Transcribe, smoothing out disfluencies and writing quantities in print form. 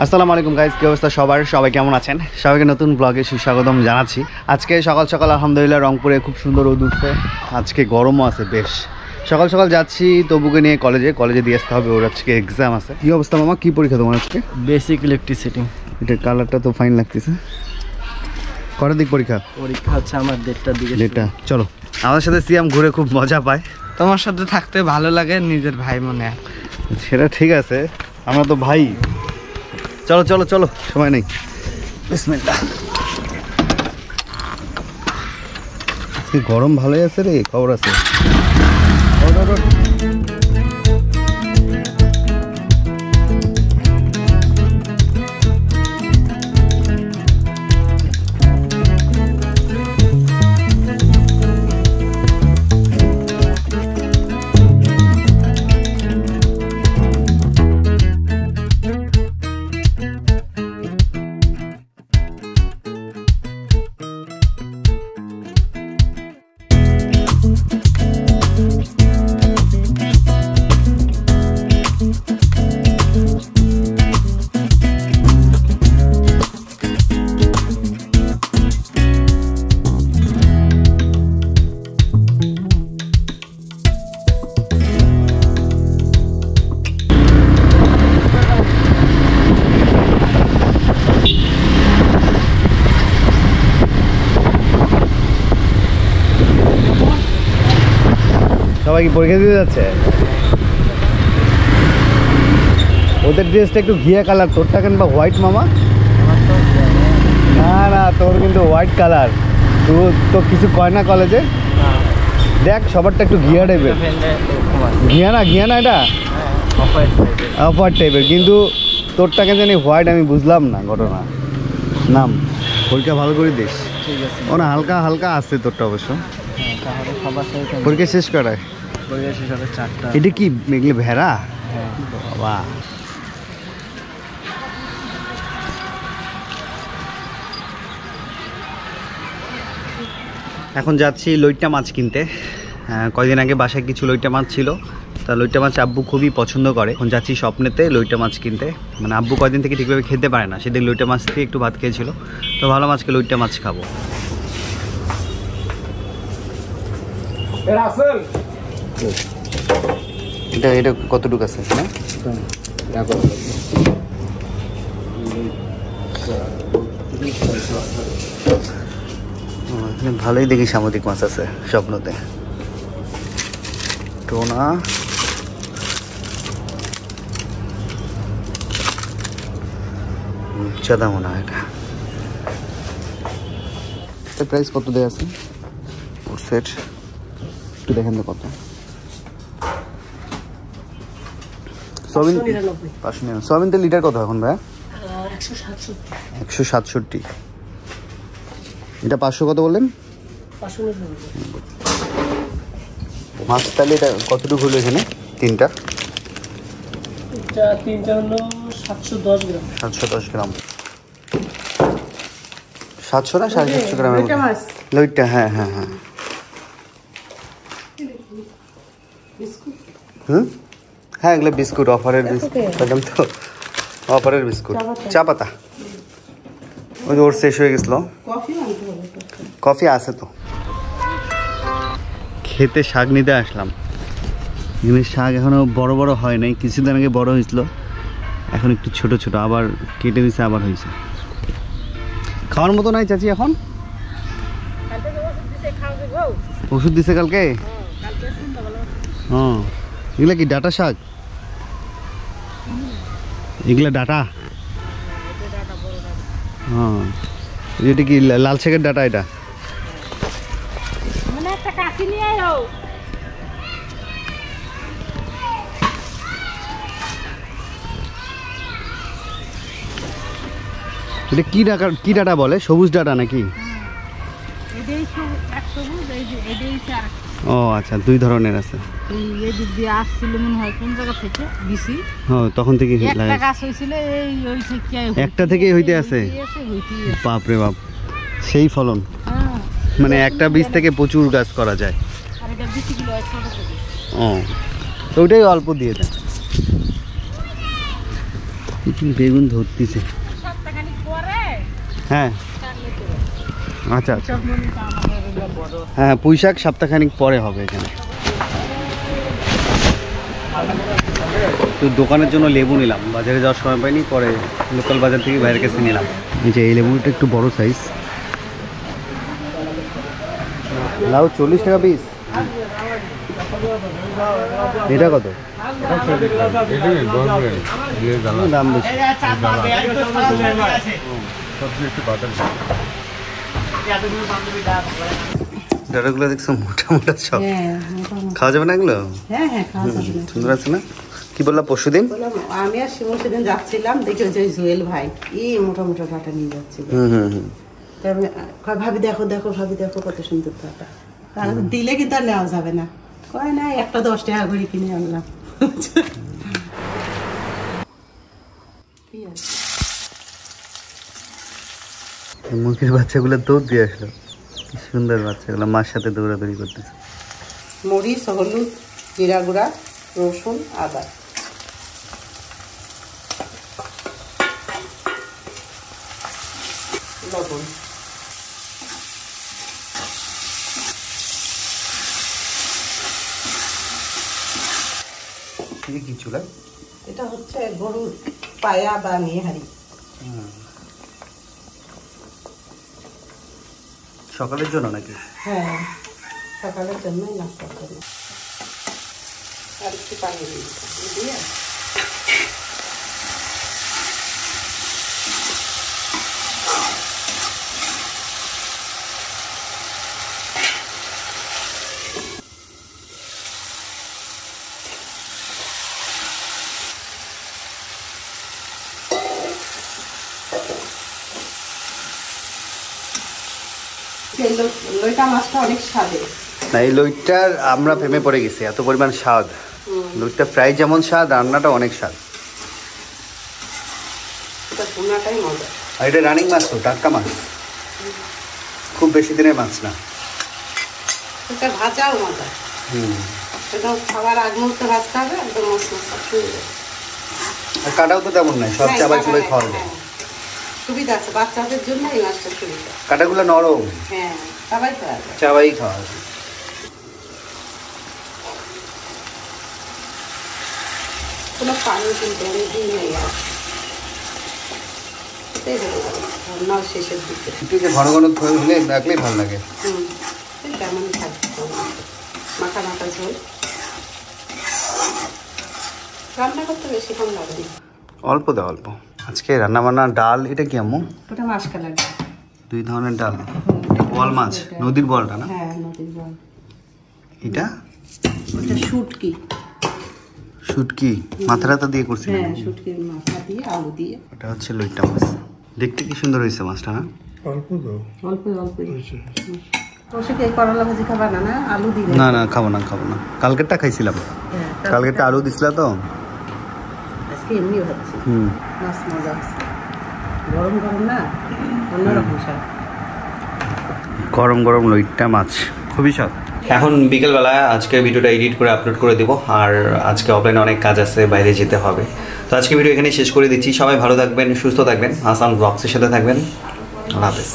আসসালামু আলাইকুম গাইস, কি অবস্থা সবাই কেমন আছেন? সবাইকে নতুন ব্লগে সুস্বাগতম জানাচ্ছি। আজকে সকাল সকাল আলহামদুলিল্লাহ রংপুরে খুব সুন্দর রোদ উঠছে। আজকে গরমও আছে বেশ। সকাল সকাল যাচ্ছি তবুকে নিয়ে কলেজে দিয়ে আসতে হবে, ওর আজকে এক্সাম আছে। কি অবস্থা মামা, কি পরীক্ষা তোমার আজকে? Basic electricity. এটা কালারটা তো ফাইন লাগতেছে। কটার দিক পরীক্ষা হচ্ছে আমার 1:30টার দিকে। 1:30। চলো, আমাদের সাথে সিয়াম ঘুরে খুব মজা পায়। তোমার সাথে থাকতে ভালো লাগে, নিজের ভাই মনে হয়। সেটা ঠিক আছে, আমরা তো ভাই। চলো চলো চলো, সময় নেই। বিসমিল্লাহ। আজকে গরম ভালোই আছে রে, খবর আছে। সবাই কি পরীক্ষা দিতে যাচ্ছে? ওদের ড্রেসটা একটু ঘিয়া কালার, তোরটা কেন বা হোয়াইট মামা? না না, তোর কিন্তু হোয়াইট কালার। তো কিছু কয় না কলেজে? দেখ সবারটা একটু ঘিয়া টাইপের। ঘিয়া না এটা অফ হোয়াইট টাইপের, কিন্তু তোরটা কেন জানি হোয়াইট, আমি বুঝলাম না ঘটনা। নাম পরীক্ষা ভালো করে দিস। ও না, হালকা হালকা আসছে তোরটা অবশ্য। পরীক্ষা শেষ করায় এটা কি মেঘলে ভেড়া? বাবা, এখন যাচ্ছি লইট্টা মাছ কিনতে। কয়দিন আগে বাসায় কিছু লইট্টা মাছ ছিল, তা লইট্টা মাছ আব্বু খুবই পছন্দ করে। এখন যাচ্ছি স্বপ্নেতে লইট্টা মাছ কিনতে। মানে আব্বু কয়দিন থেকে ঠিকভাবে খেতে পারে না, সেদিন লইট্টা মাছ থেকে একটু ভাত খেয়েছিল, তো ভালো মাছকে লইট্টা মাছ খাবো। এটা কতটুকু আছে? ভালোই দেখি সামুদ্রিক মাছ আছে স্বপ্নতে। টোনা, চাঁদা মনে হয় এটা। প্রাইস কত দেওয়া আছে ওর সেট? একটু দেখেন তো কত। সয়াবিন তেল লিটার কত এখন ভাই? 167। এটা 500 কত বললেন? মাছ তাহলে এটা কতটুকু হলো এখানে? তিনটা হলো 710 গ্রাম। 710 গ্রাম, 700 না 750 গ্রাম লইটটা? হ্যাঁ হ্যাঁ হ্যাঁ। হ্যাঁ, এগুলো বিস্কুট, অফারের বিস্কুট। তো অফারের বিস্কুট, চা পাতা। ওই ওর শেষ হয়ে গেছিল। কফি আছে তো। খেতে শাক নিতে আসলাম। এখানে শাক এখনো বড় বড় হয় নাই, কিছুদিন আগে বড় হয়েছিল, এখন একটু ছোট ছোট, আবার কেটে দিছে, আবার হয়েছে। খাওয়ার মতো নাই চাচি এখন? ওষুধ দিছে কালকে? হ্যাঁ। এগুলা কি ডাটা শাক? এগুলা ডাটা? হ্যাঁ। এটা কি লাল শাকের ডাটা? এটা এটা কি ডাটা বলে? সবুজ ডাটা নাকি? ও আচ্ছা, দুই ধরনের আছে। তখন থেকে একটা থেকেই হইতে আছে। বাপরে বাপ, সেই ফলন। মানে একটা বীজ থেকে প্রচুর গাছ করা যায়। ও, তো ওইটাই অল্প দিয়ে দেন। বেগুন ধরতেছে। হ্যাঁ আচ্ছা আচ্ছা, হ্যাঁ পুঁই শাক সপ্তাহখানিক পরে হবে এখানে। তো দোকানের জন্য লেবু নিলাম, বাজারে যাওয়ার সময় পাইনি, পরে লোকাল বাজার থেকে বাইরের কাছে নিলাম। এই যে এই লেবুটা একটু বড় সাইজ। লাউ 40 টাকা পিস। এটা কত? দাম বেশি। ডাটাগুলো দেখছো মোটা মোটা সব, খাওয়া যাবে না এগুলো? হ্যাঁ হ্যাঁ, খাওয়া যাবে না। সুন্দর আছে না? কি বললাম পরশুদিন? বললাম আমি আর শিমুল সেদিন যাচ্ছিলাম, দেখি ওই যে জুয়েল ভাই মোটা মোটা ডাটা নিয়ে যাচ্ছিল। ভাবি দেখো দেখো, ভাবি দেখো কত সুন্দর ডাটা। তাহলে দিলে কিন্তু আর নেওয়া যাবে না, কয় না একটা 10 টাকা করে কিনে আনলাম। মুরগির বাচ্চাগুলো দৌড় দিয়ে আসলো, কি সুন্দর বাচ্চাগুলো মার সাথে দৌড়াদৌড়ি করতেছে। মরিচ, হলুদ, জিরা গুঁড়া, রসুন, আদা, লবণ। কি চুলা? এটা হচ্ছে গরুর পায়া বা নিহারি। সকালের জন্য নাকি? হ্যাঁ, সকালের জন্য, নাস্তার জন্য। আর একটু পানি দিয়ে লইটা মাছটা অনেক স্বাদে। না এই লইটার আমরা প্রেমে পড়ে গেছি, এত পরিমাণ স্বাদ। লইটা ফ্রাই যেমন স্বাদ, রান্নাটা অনেক স্বাদ। এটা ভুনাটাই মজা। আর এটা রানিং মাছ তো, টাটকা মাছ, খুব বেশি দিনের মাছ না। এটা ভাজাও মজা। এটা খাবার আগ মুহূর্তে ভাজতে হবে, একদম মশলা শুয়ে। আর কাটাও তো তেমন নাই, সব চাবাই চুবাই খাওয়া যায়। সুবিধা আছে বাচ্চাদের জন্য, এই মাছটা সুবিধা। কাটাগুলো নরম, হ্যাঁ সবাই খাওয়া যায়, চাবাই খাওয়া যায়। কোনো পানি কিন্তু অনেক দিন নেই আর। এটাই হয়ে গেল রান্নার শেষের দিকে। একটু যে ঘন ঘন হলে রাখলেই ভালো লাগে। কেমন থাকবে মাথা মাথা ঝোল। রান্না করতে বেশিক্ষণ লাগে না, অল্প দাও অল্প। আজকে রান্না বান্না ডাল, এটা কি আম্মু? ওটা মাসকালার ডাল। 2 ধরনের ডাল। বল মাছ, নদীর বলটা না? হ্যাঁ নদীর বল। এটা ওটা শুটকি। শুটকি মাথাটা দিয়ে করছি। হ্যাঁ শুটকির মাথা দিয়ে আলু দিয়ে। ওটা হচ্ছে লইটা মাছ। দেখতে কি সুন্দর হয়েছে মাছটা না? অল্প অল্প তোষে কি করলা ভাজি খাবা না? না আলু দিলে? না না খাবো না, খাবো না। কালকেরটা খাইছিলাম, কালকেরটা আলু দিছিল তো, আজকে এমনি হচ্ছে। মাছ মজা আছে, গরম গরম না, অন্যরকম স্বাদ। গরম গরম লইট্টা মাছ খুবই স্বাদ। এখন বিকেলবেলা আজকে ভিডিওটা এডিট করে আপলোড করে দেবো, আর আজকে অফলাইনে অনেক কাজ আছে, বাইরে যেতে হবে। তো আজকে ভিডিও এখানে শেষ করে দিচ্ছি। সবাই ভালো থাকবেন, সুস্থ থাকবেন, হাসান ব্লগসের সাথে থাকবেন। আল্লাহ হাফেজ।